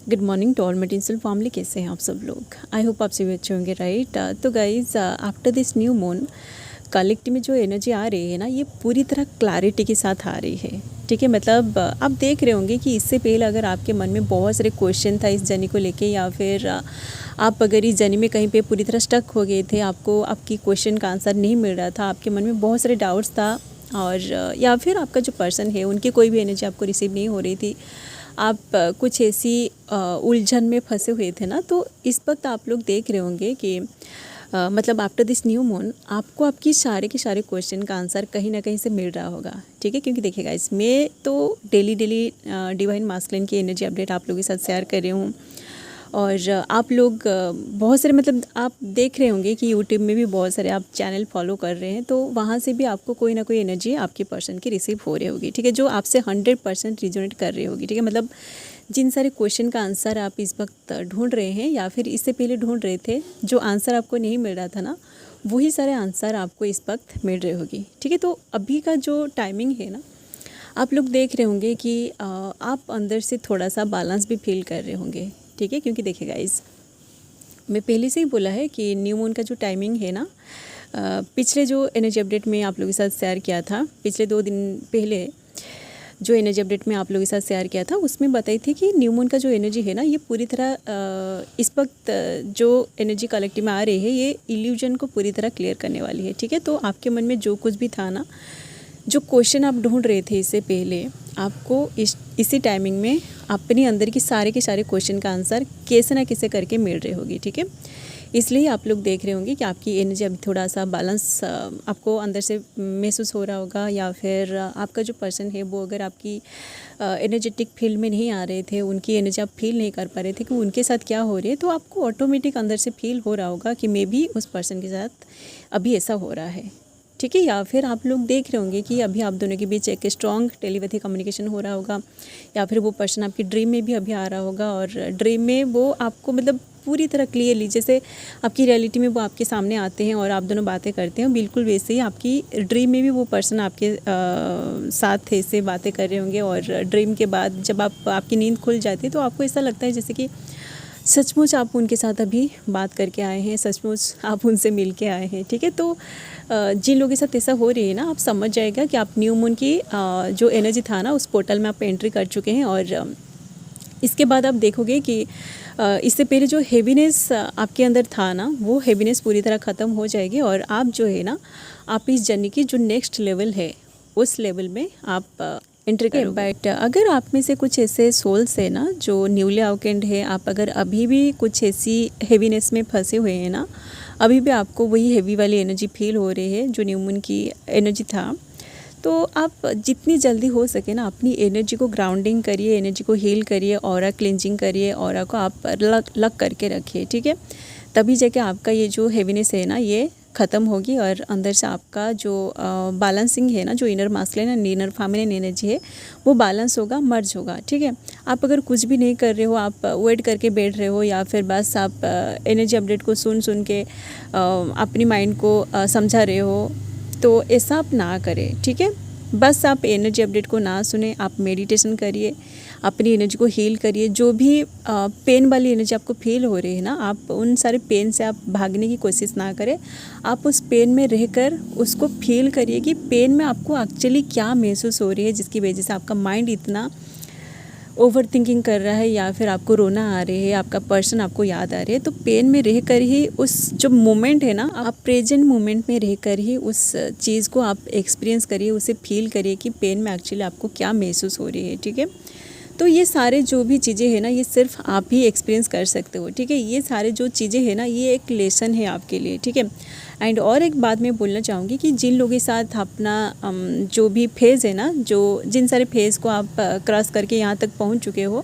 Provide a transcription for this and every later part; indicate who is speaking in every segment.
Speaker 1: Good morning to all medicinal family. कैसे हैं आप सब लोग? आई होप आप सभी अच्छे होंगे, राइट। तो guys, after this new moon collective में जो एनर्जी आ रही है ना, ये पूरी तरह क्लैरिटी के साथ आ रही है। ठीक है, मतलब आप देख रहे होंगे कि इससे पहले अगर आपके मन में बहुत सारे क्वेश्चन था इस जर्नी को लेके, या फिर आप अगर इस जर्नी में कहीं पे पूरी तरह स्टक हो गए थे, आपको आपकी क्वेश्चन का आंसर नहीं मिल रहा था, आपके मन में बहुत सारे डाउट्स था, और या फिर आपका जो पर्सन है उनकी कोई भी एनर्जी आपको रिसीव नहीं हो रही थी, आप कुछ ऐसी उलझन में फंसे हुए थे ना, तो इस वक्त आप लोग देख रहे होंगे कि मतलब आफ्टर दिस न्यू मून आपको आपकी सारे के सारे क्वेश्चन का आंसर कहीं ना कहीं से मिल रहा होगा। ठीक है, क्योंकि देखिएगा, इसमें तो डेली डिवाइन मास्कुलिन की एनर्जी अपडेट आप लोगों के साथ शेयर कर रही हूँ, और आप लोग बहुत सारे, मतलब आप देख रहे होंगे कि यूट्यूब में भी बहुत सारे आप चैनल फॉलो कर रहे हैं, तो वहाँ से भी आपको कोई ना कोई एनर्जी आपके पर्सन की रिसीव हो रही होगी। ठीक है, जो आपसे 100% रिजोनेट कर रही होगी। ठीक है, मतलब जिन सारे क्वेश्चन का आंसर आप इस वक्त ढूंढ रहे हैं या फिर इससे पहले ढूंढ रहे थे, जो आंसर आपको नहीं मिल रहा था ना, वही सारे आंसर आपको इस वक्त मिल रहे होगी। ठीक है, तो अभी का जो टाइमिंग है ना, आप लोग देख रहे होंगे कि आप अंदर से थोड़ा सा बैलेंस भी फील कर रहे होंगे। ठीक है, क्योंकि देखिए गाइस, मैं पहले से ही बोला है कि न्यू मून का जो टाइमिंग है ना, पिछले जो एनर्जी अपडेट में आप लोगों के साथ शेयर किया था, पिछले 2 दिन पहले जो एनर्जी अपडेट में आप लोगों के साथ शेयर किया था, उसमें बताई थी कि न्यू मून का जो एनर्जी है ना, ये पूरी तरह इस वक्त जो एनर्जी कलेक्टिव में आ रही है, ये इल्यूजन को पूरी तरह क्लियर करने वाली है। ठीक है, तो आपके मन में जो कुछ भी था ना, जो क्वेश्चन आप ढूंढ रहे थे इससे पहले, आपको इसी टाइमिंग में अपने अंदर की सारे के सारे क्वेश्चन का आंसर कैसे ना कैसे करके मिल रही होगी। ठीक है, इसलिए आप लोग देख रहे होंगे कि आपकी एनर्जी अभी थोड़ा सा बैलेंस आपको अंदर से महसूस हो रहा होगा, या फिर आपका जो पर्सन है वो अगर आपकी एनर्जेटिक फील्ड में नहीं आ रहे थे, उनकी एनर्जी आप फील नहीं कर पा रहे थे कि उनके साथ क्या हो रही है, तो आपको ऑटोमेटिक अंदर से फील हो रहा होगा कि मे बी उस पर्सन के साथ अभी ऐसा हो रहा है। ठीक है, या फिर आप लोग देख रहे होंगे कि अभी आप दोनों के बीच एक स्ट्रॉन्ग टेलीपैथी कम्युनिकेशन हो रहा होगा, या फिर वो पर्सन आपकी ड्रीम में भी अभी आ रहा होगा, और ड्रीम में वो आपको मतलब पूरी तरह क्लियरली, जैसे आपकी रियलिटी में वो आपके सामने आते हैं और आप दोनों बातें करते हैं, बिल्कुल वैसे ही आपकी ड्रीम में भी वो पर्सन आपके साथ ऐसे बातें कर रहे होंगे। और ड्रीम के बाद जब आपकी नींद खुल जाती है, तो आपको ऐसा लगता है जैसे कि सचमुच आप उनके साथ अभी बात करके आए हैं, सचमुच आप उनसे मिल के आए हैं। ठीक है, तो जिन लोगों के साथ ऐसा हो रही है ना, आप समझ जाएगा कि आप न्यू मून की जो एनर्जी था ना, उस पोर्टल में आप एंट्री कर चुके हैं, और इसके बाद आप देखोगे कि इससे पहले जो हेवीनेस आपके अंदर था ना, वो हेवीनेस पूरी तरह ख़त्म हो जाएगी, और आप जो है ना, आप इस जर्नी की जो नेक्स्ट लेवल है, उस लेवल में आप एंटर करोगे। बट अगर आप में से कुछ ऐसे सोल्स है ना जो न्यूली अवेकेंड है, आप अगर अभी भी कुछ ऐसी हेवीनेस में फंसे हुए हैं ना, अभी भी आपको वही हेवी वाली एनर्जी फील हो रही है जो न्यू मून की एनर्जी था, तो आप जितनी जल्दी हो सके ना अपनी एनर्जी को ग्राउंडिंग करिए, एनर्जी को हील करिए, ऑरा क्लिनजिंग करिए, ऑरा को आप लग करके रखिए। ठीक है, तभी जाके आपका ये जो हेवीनेस है ना, ये ख़त्म होगी, और अंदर से आपका जो बैलेंसिंग है ना, जो inner masculine and inner feminine energy है, वो बैलेंस होगा, मर्ज होगा। ठीक है, आप अगर कुछ भी नहीं कर रहे हो, आप वेट करके बैठ रहे हो, या फिर बस आप एनर्जी अपडेट को सुन के अपनी माइंड को समझा रहे हो, तो ऐसा आप ना करें। ठीक है, बस आप एनर्जी अपडेट को ना सुने, आप मेडिटेशन करिए, अपनी एनर्जी को हील करिए। जो भी पेन वाली एनर्जी आपको फील हो रही है ना, आप उन सारे पेन से आप भागने की कोशिश ना करें, आप उस पेन में रहकर उसको फील करिए कि पेन में आपको एक्चुअली क्या महसूस हो रही है, जिसकी वजह से आपका माइंड इतना ओवर थिंकिंग कर रहा है, या फिर आपको रोना आ रही है, आपका पर्सन आपको याद आ रही है। तो पेन में रहकर ही उस जो मोमेंट है ना, आप प्रेजेंट मोमेंट में रहकर ही उस चीज़ को आप एक्सपीरियंस करिए, उसे फील करिए कि पेन में एक्चुअली आपको क्या महसूस हो रही है। ठीक है, तो ये सारे जो भी चीज़ें हैं ना, ये सिर्फ आप ही एक्सपीरियंस कर सकते हो। ठीक है, ये सारे जो चीज़ें हैं ना, ये एक लेसन है आपके लिए। ठीक है, एंड और एक बात मैं बोलना चाहूँगी कि जिन लोगों के साथ अपना जो भी फेज़ है ना, जो जिन सारे फेज़ को आप क्रॉस करके यहाँ तक पहुँच चुके हो,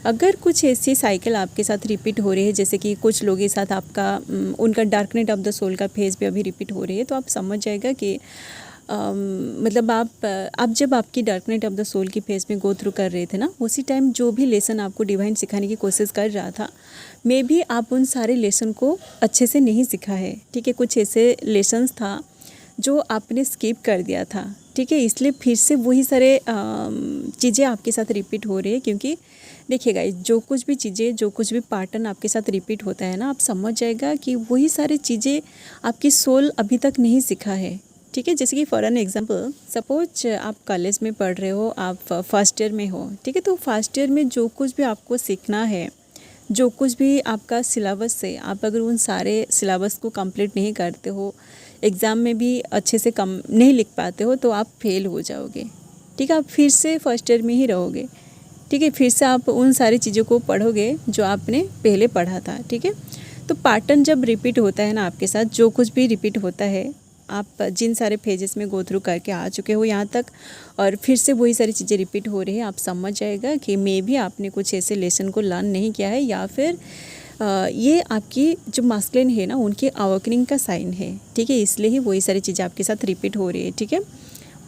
Speaker 1: अगर कुछ ऐसी साइकिल आपके साथ रिपीट हो रही है, जैसे कि कुछ लोगों के साथ आपका उनका dark night of the soul का फेज़ भी अभी रिपीट हो रही है, तो आप समझ जाएगा कि मतलब आप जब आपकी dark night of the soul की फेज में गो थ्रू कर रहे थे ना, उसी टाइम जो भी लेसन आपको डिवाइन सिखाने की कोशिश कर रहा था, मे भी आप उन सारे लेसन को अच्छे से नहीं सीखा है। ठीक है, कुछ ऐसे लेसन्स था जो आपने स्किप कर दिया था। ठीक है, इसलिए फिर से वही सारे चीज़ें आपके साथ रिपीट हो रही है, क्योंकि देखिए गाइस, जो कुछ भी चीज़ें, जो कुछ भी पैटर्न आपके साथ रिपीट होता है ना, आप समझ जाएगा कि वही सारी चीज़ें आपकी सोल अभी तक नहीं सीखा है। ठीक है, जैसे कि फॉर एन एग्जांपल, सपोज आप कॉलेज में पढ़ रहे हो, आप फर्स्ट ईयर में हो। ठीक है, तो फर्स्ट ईयर में जो कुछ भी आपको सीखना है, जो कुछ भी आपका सिलेबस है, आप अगर उन सारे सिलेबस को कंप्लीट नहीं करते हो, एग्ज़ाम में भी अच्छे से कम नहीं लिख पाते हो, तो आप फेल हो जाओगे। ठीक है, आप फिर से फर्स्ट ईयर में ही रहोगे। ठीक है, फिर से आप उन सारी चीज़ों को पढ़ोगे जो आपने पहले पढ़ा था। ठीक है, तो पैटर्न जब रिपीट होता है ना आपके साथ, जो कुछ भी रिपीट होता है, आप जिन सारे फेजेस में गो थ्रू करके आ चुके हो यहाँ तक, और फिर से वही सारी चीज़ें रिपीट हो रही है, आप समझ जाएगा कि मे भी आपने कुछ ऐसे लेसन को लर्न नहीं किया है, या फिर ये आपकी जो मास्कुलिन है ना, उनकी अवेकनिंग का साइन है। ठीक है, इसलिए ही वही सारी चीज़ें आपके साथ रिपीट हो रही है। ठीक है,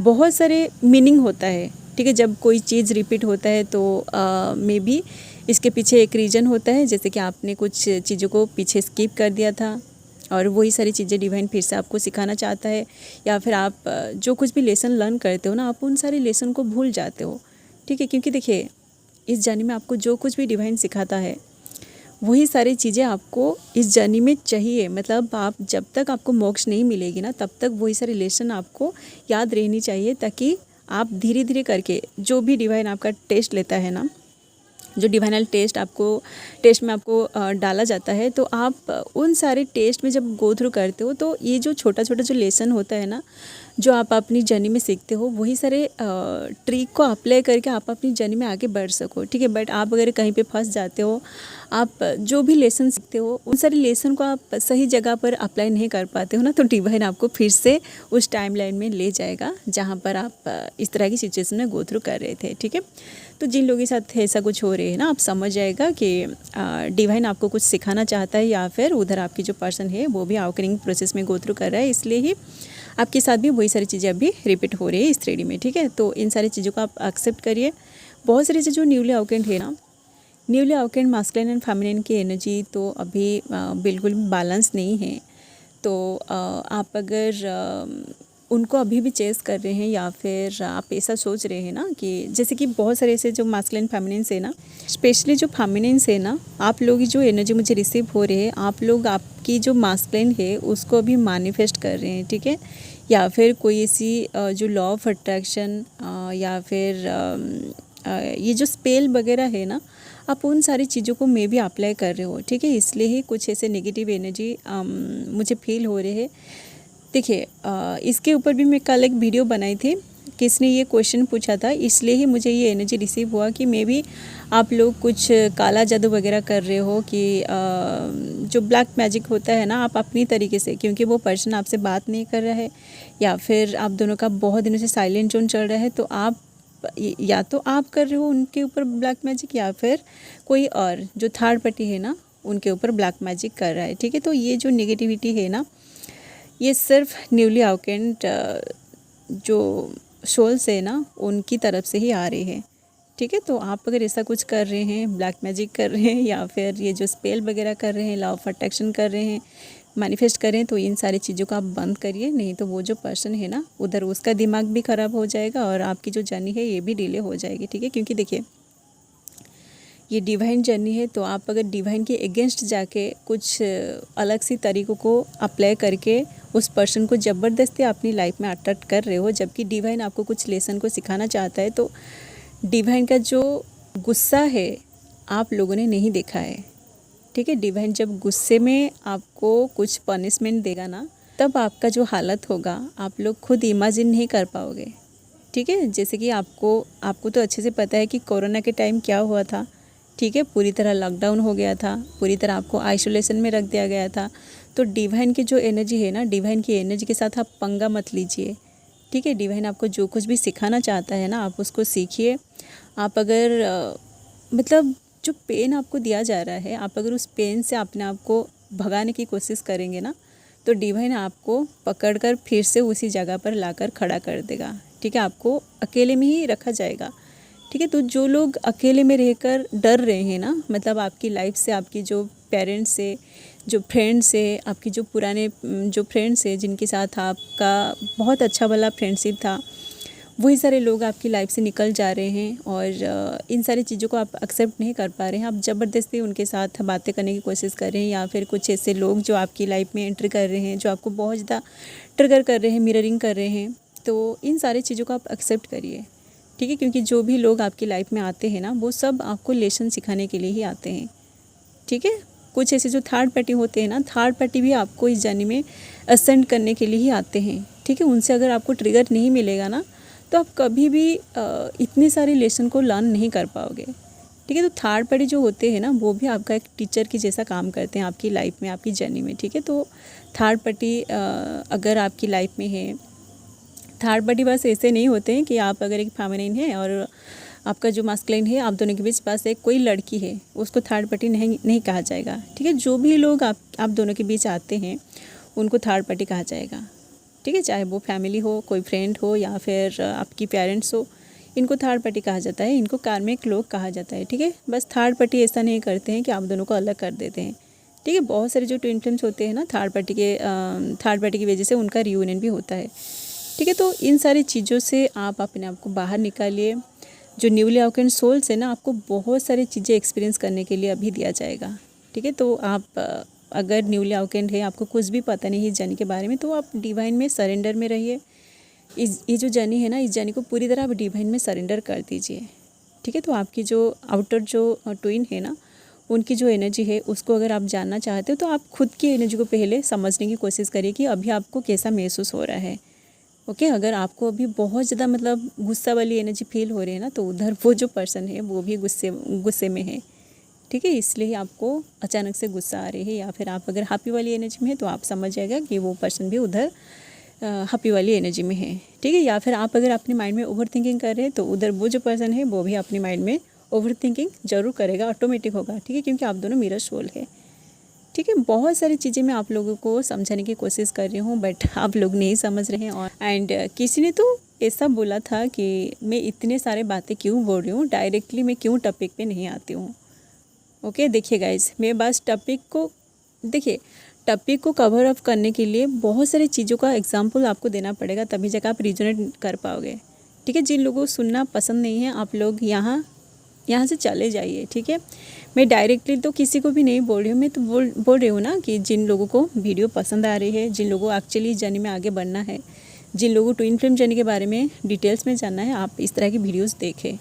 Speaker 1: बहुत सारे मीनिंग होता है। ठीक है, जब कोई चीज़ रिपीट होता है तो मे बी इसके पीछे एक रीज़न होता है, जैसे कि आपने कुछ चीज़ों को पीछे स्किप कर दिया था और वही सारी चीज़ें डिवाइन फिर से आपको सिखाना चाहता है, या फिर आप जो कुछ भी लेसन लर्न करते हो ना, आप उन सारे लेसन को भूल जाते हो। ठीक है, क्योंकि देखिए, इस जर्नी में आपको जो कुछ भी डिवाइन सिखाता है, वही सारी चीज़ें आपको इस जर्नी में चाहिए। मतलब आप जब तक आपको मोक्ष नहीं मिलेगी ना, तब तक वही सारी लेसन आपको याद रहनी चाहिए, ताकि आप धीरे धीरे करके जो भी डिवाइन आपका टेस्ट लेता है ना, जो डिवाइनल टेस्ट में आपको डाला जाता है, तो आप उन सारे टेस्ट में जब गो थ्रू करते हो, तो ये जो छोटा छोटा जो लेसन होता है ना, जो आप अपनी जर्नी में सीखते हो, वही सारे ट्रिक को अप्लाई करके आप अपनी जर्नी में आगे बढ़ सको। ठीक है, बट आप अगर कहीं पे फंस जाते हो, आप जो भी लेसन सीखते हो, उन सारे लेसन को आप सही जगह पर अप्लाई नहीं कर पाते हो ना, तो डिवाइन आपको फिर से उस टाइमलाइन में ले जाएगा जहाँ पर आप इस तरह की सिचुएशन में गो थ्रू कर रहे थे। ठीक है, तो जिन लोगों के साथ ऐसा कुछ हो रही है ना, आप समझ जाएगा कि डिवाइन आपको कुछ सिखाना चाहता है, या फिर उधर आपकी जो पर्सन है वो भी अवेकनिंग प्रोसेस में गो थ्रू कर रहा है, इसलिए ही आपके साथ भी वही सारी चीज़ें अभी रिपीट हो रही है इस 3D में। ठीक है, तो इन सारी चीज़ों को आप एक्सेप्ट करिए। बहुत सारी चीज़ें जो न्यूली अवेकेंड है ना, newly awakened masculine and feminine की एनर्जी तो अभी बिल्कुल बैलेंस नहीं है। तो आप अगर उनको अभी भी चेस कर रहे हैं, या फिर आप ऐसा सोच रहे हैं ना कि जैसे कि बहुत सारे ऐसे जो मास्कुलिन फेमिनिन्स है ना, स्पेशली जो फेमिनिन्स है ना, आप लोग जो एनर्जी मुझे रिसीव हो रही है, आप लोग आपकी जो मास्कुलिन है उसको अभी मैनिफेस्ट कर रहे हैं। ठीक है, या फिर कोई ऐसी जो लॉ ऑफ अट्रैक्शन, या फिर ये जो स्पेल वगैरह है ना, आप उन सारी चीज़ों को मे भी अप्लाई कर रहे हो। ठीक है, इसलिए ही कुछ ऐसे नेगेटिव एनर्जी मुझे फील हो रहे हैं। देखिए, इसके ऊपर भी मैं कल एक वीडियो बनाई थी, किसने ये क्वेश्चन पूछा था, इसलिए ही मुझे ये एनर्जी रिसीव हुआ कि मे बी आप लोग कुछ काला जादू वगैरह कर रहे हो, कि जो ब्लैक मैजिक होता है ना, आप अपनी तरीके से, क्योंकि वो पर्सन आपसे बात नहीं कर रहा है, या फिर आप दोनों का बहुत दिनों से साइलेंट जोन चल रहा है, तो आप या तो आप कर रहे हो उनके ऊपर ब्लैक मैजिक, या फिर कोई और जो थर्ड पार्टी है ना, उनके ऊपर ब्लैक मैजिक कर रहा है। ठीक है, तो ये जो नेगेटिविटी है ना, ये सिर्फ न्यूली अवेकेंड जो सोल्स है ना, उनकी तरफ से ही आ रही है। ठीक है, तो आप अगर ऐसा कुछ कर रहे हैं, ब्लैक मैजिक कर रहे हैं, या फिर ये जो स्पेल वगैरह कर रहे हैं, लॉ ऑफ अट्रैक्शन कर रहे हैं, मैनिफेस्ट कर रहे हैं, तो इन सारी चीज़ों को आप बंद करिए, नहीं तो वो जो पर्सन है ना, उधर उसका दिमाग भी ख़राब हो जाएगा और आपकी जो जर्नी है ये भी डिले हो जाएगी। ठीक है, क्योंकि देखिए, ये डिवाइन जर्नी है, तो आप अगर डिवाइन के अगेंस्ट जाके कुछ अलग सी तरीक़ों को अप्लाई करके उस पर्सन को ज़बरदस्ती अपनी लाइफ में अट्रैक्ट कर रहे हो, जबकि डिवाइन आपको कुछ लेसन को सिखाना चाहता है, तो डिवाइन का जो गुस्सा है आप लोगों ने नहीं देखा है। ठीक है, डिवाइन जब गुस्से में आपको कुछ पनिशमेंट देगा ना, तब आपका जो हालत होगा आप लोग खुद इमेजिन नहीं कर पाओगे। ठीक है, जैसे कि आपको तो अच्छे से पता है कि कोरोना के टाइम क्या हुआ था। ठीक है, पूरी तरह लॉकडाउन हो गया था, पूरी तरह आपको आइसोलेशन में रख दिया गया था। तो डिवाइन की जो एनर्जी है ना, डिवाइन की एनर्जी के साथ आप पंगा मत लीजिए। ठीक है, डिवाइन आपको जो कुछ भी सिखाना चाहता है ना, आप उसको सीखिए। आप अगर मतलब जो पेन आपको दिया जा रहा है, आप अगर उस पेन से अपने आप को भगाने की कोशिश करेंगे ना, तो डिवाइन आपको पकड़कर फिर से उसी जगह पर लाकर खड़ा कर देगा। ठीक है, आपको अकेले में ही रखा जाएगा। ठीक है, तो जो लोग अकेले में रहकर डर रहे हैं ना, मतलब आपकी लाइफ से, आपकी जो पेरेंट्स से, जो फ्रेंड्स से, आपकी जो पुराने जो फ्रेंड्स है जिनके साथ आपका बहुत अच्छा वाला फ्रेंडशिप था, वही सारे लोग आपकी लाइफ से निकल जा रहे हैं और इन सारी चीज़ों को आप एक्सेप्ट नहीं कर पा रहे हैं। आप ज़बरदस्ती उनके साथ बातें करने की कोशिश कर रहे हैं, या फिर कुछ ऐसे लोग जो आपकी लाइफ में एंटर कर रहे हैं, जो आपको बहुत ज़्यादा ट्रिगर कर रहे हैं, मिररिंग कर रहे हैं। तो इन सारी चीज़ों को आप एक्सेप्ट करिए, ठीक है, क्योंकि जो भी लोग आपकी लाइफ में आते हैं ना, वो सब आपको लेसन सिखाने के लिए ही आते हैं, ठीक है। कुछ ऐसे जो थर्ड पार्टी होते हैं ना, थर्ड पार्टी भी आपको इस जर्नी में असेंड करने के लिए ही आते हैं, ठीक है। उनसे अगर आपको ट्रिगर नहीं मिलेगा ना, तो आप कभी भी इतने सारे लेसन को लर्न नहीं कर पाओगे, ठीक है। तो थर्ड पार्टी जो होते हैं ना, वो भी आपका एक टीचर की जैसा काम करते हैं आपकी लाइफ में, आपकी जर्नी में, ठीक है। तो थर्ड पार्टी अगर आपकी लाइफ में है, थर्ड पार्टी बस ऐसे नहीं होते हैं कि आप अगर एक फेमिनिन है और आपका जो मास्कुलिन है, आप दोनों के बीच बस एक कोई लड़की है, उसको थर्ड पार्टी नहीं कहा जाएगा, ठीक है। जो भी लोग आप दोनों के बीच आते हैं, उनको थर्ड पार्टी कहा जाएगा, ठीक है। चाहे वो फैमिली हो, कोई फ्रेंड हो, या फिर आपकी पेरेंट्स हो, इनको थर्ड पार्टी कहा जाता है, इनको कार्मिक लोग कहा जाता है, ठीक है। बस थर्ड पार्टी ऐसा नहीं करते हैं कि आप दोनों को अलग कर देते हैं, ठीक है। बहुत सारे जो ट्विन फ्लेम्स होते हैं ना, थर्ड पार्टी की वजह से उनका रियूनियन भी होता है, ठीक है। तो इन सारी चीज़ों से आप अपने आप को बाहर निकालिए। जो न्यूली अवेकन सोल्स है ना, आपको बहुत सारी चीज़ें एक्सपीरियंस करने के लिए अभी दिया जाएगा, ठीक है। तो आप अगर न्यूली अवेकन है, आपको कुछ भी पता नहीं है इस जर्नी के बारे में, तो आप डिवाइन में सरेंडर में रहिए। ये जो जर्नी है ना, इस जर्नी को पूरी तरह आप डिवाइन में सरेंडर कर दीजिए, ठीक है। तो आपकी जो आउटर जो ट्विन है ना, उनकी जो एनर्जी है, उसको अगर आप जानना चाहते हो, तो आप खुद की एनर्जी को पहले समझने की कोशिश करिए कि अभी आपको कैसा महसूस हो रहा है, ओके। अगर आपको अभी बहुत ज़्यादा मतलब गुस्सा वाली एनर्जी फील हो रही है ना, तो उधर वो जो पर्सन है वो भी गुस्से में है, ठीक है। इसलिए आपको अचानक से गुस्सा आ रही है, या फिर आप अगर हैप्पी वाली एनर्जी में है, तो आप समझ जाएगा कि वो पर्सन भी उधर हैप्पी वाली एनर्जी में है, ठीक है। या फिर आप अगर अपने माइंड में ओवर थिंकिंग कर रहे हैं, तो उधर वो जो पर्सन है वो भी अपने माइंड में ओवर थिंकिंग जरूर करेगा, ऑटोमेटिक होगा, ठीक है, क्योंकि आप दोनों मिरर सोल है, ठीक है। बहुत सारी चीज़ें मैं आप लोगों को समझाने की कोशिश कर रही हूँ, बट आप लोग नहीं समझ रहे हैं। और किसी ने तो ऐसा बोला था कि मैं इतने सारे बातें क्यों बोल रही हूँ, डायरेक्टली मैं क्यों टॉपिक पे नहीं आती हूँ, ओके। देखिए गाइज, मैं बस टॉपिक को कवर अप करने के लिए बहुत सारी चीज़ों का एग्जाम्पल आपको देना पड़ेगा, तभी जाकर आप रिजोनेट कर पाओगे, ठीक है। जिन लोगों को सुनना पसंद नहीं है, आप लोग यहाँ से चले जाइए, ठीक है। मैं डायरेक्टली तो किसी को भी नहीं बोल रही हूँ, मैं तो बोल रही हूँ ना कि जिन लोगों को वीडियो पसंद आ रही है, जिन लोगों को एक्चुअली जर्नी में आगे बढ़ना है, जिन लोगों को ट्विन फ्लेम जर्नी के बारे में डिटेल्स में जानना है, आप इस तरह की वीडियोस देखें,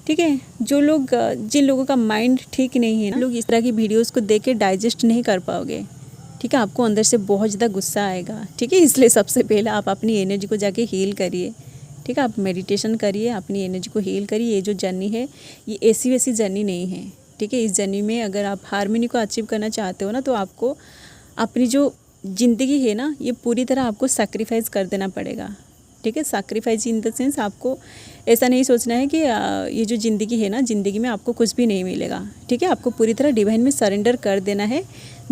Speaker 1: ठीक है। जिन लोगों का माइंड ठीक नहीं है ना, लोग इस तरह की वीडियोज़ को देख के डाइजेस्ट नहीं कर पाओगे, ठीक है। आपको अंदर से बहुत ज़्यादा गुस्सा आएगा, ठीक है। इसलिए सबसे पहले आप अपनी एनर्जी को जाके हील करिए, ठीक है। आप मेडिटेशन करिए, अपनी एनर्जी को हील करिए। ये जो जर्नी है, ये ऐसी वैसी जर्नी नहीं है, ठीक है। इस जर्नी में अगर आप हार्मनी को अचीव करना चाहते हो ना, तो आपको अपनी जो ज़िंदगी है ना, ये पूरी तरह आपको सैक्रिफाइस कर देना पड़ेगा, ठीक है। सैक्रिफाइस इन द सेंस, आपको ऐसा नहीं सोचना है कि ये जो ज़िंदगी है ना, ज़िंदगी में आपको कुछ भी नहीं मिलेगा, ठीक है। आपको पूरी तरह डिवाइन में सरेंडर कर देना है।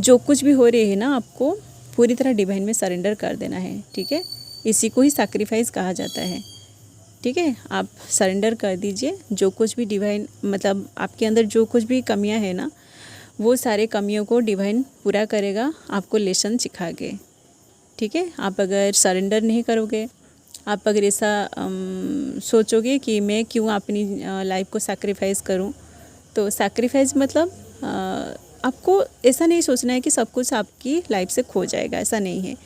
Speaker 1: जो कुछ भी हो रही है ना, आपको पूरी तरह डिवाइन में सरेंडर कर देना है, ठीक है। इसी को ही सैक्रिफाइस कहा जाता है, ठीक है। आप सरेंडर कर दीजिए। जो कुछ भी डिवाइन मतलब आपके अंदर जो कुछ भी कमियां है ना, वो सारे कमियों को डिवाइन पूरा करेगा, आपको लेसन सिखा के, ठीक है। आप अगर सरेंडर नहीं करोगे, आप अगर ऐसा सोचोगे कि मैं क्यों अपनी लाइफ को सैक्रिफाइस करूं, तो सैक्रिफाइस मतलब आपको ऐसा नहीं सोचना है कि सब कुछ आपकी लाइफ से खो जाएगा, ऐसा नहीं है।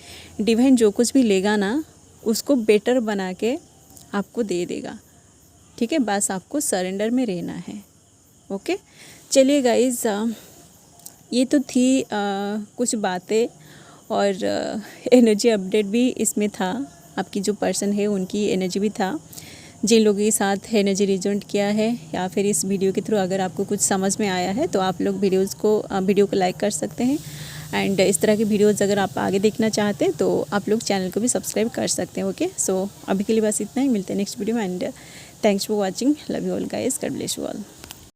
Speaker 1: डिवाइन जो कुछ भी लेगा ना, उसको बेटर बना के आपको दे देगा, ठीक है। बस आपको सरेंडर में रहना है, ओके। चलिए गाइज, ये तो थी कुछ बातें, और एनर्जी अपडेट भी इसमें था। आपकी जो पर्सन है उनकी एनर्जी भी था। जिन लोगों के साथ एनर्जी रिजोनेट किया है, या फिर इस वीडियो के थ्रू अगर आपको कुछ समझ में आया है, तो आप लोग वीडियो को लाइक कर सकते हैं। एंड इस तरह की वीडियोज़ अगर आप आगे देखना चाहते हैं, तो आप लोग चैनल को भी सब्सक्राइब कर सकते हैं, ओके। सो अभी के लिए बस इतना ही, मिलते हैं नेक्स्ट वीडियो में। And thanks for watching, love you all guys, God bless you all.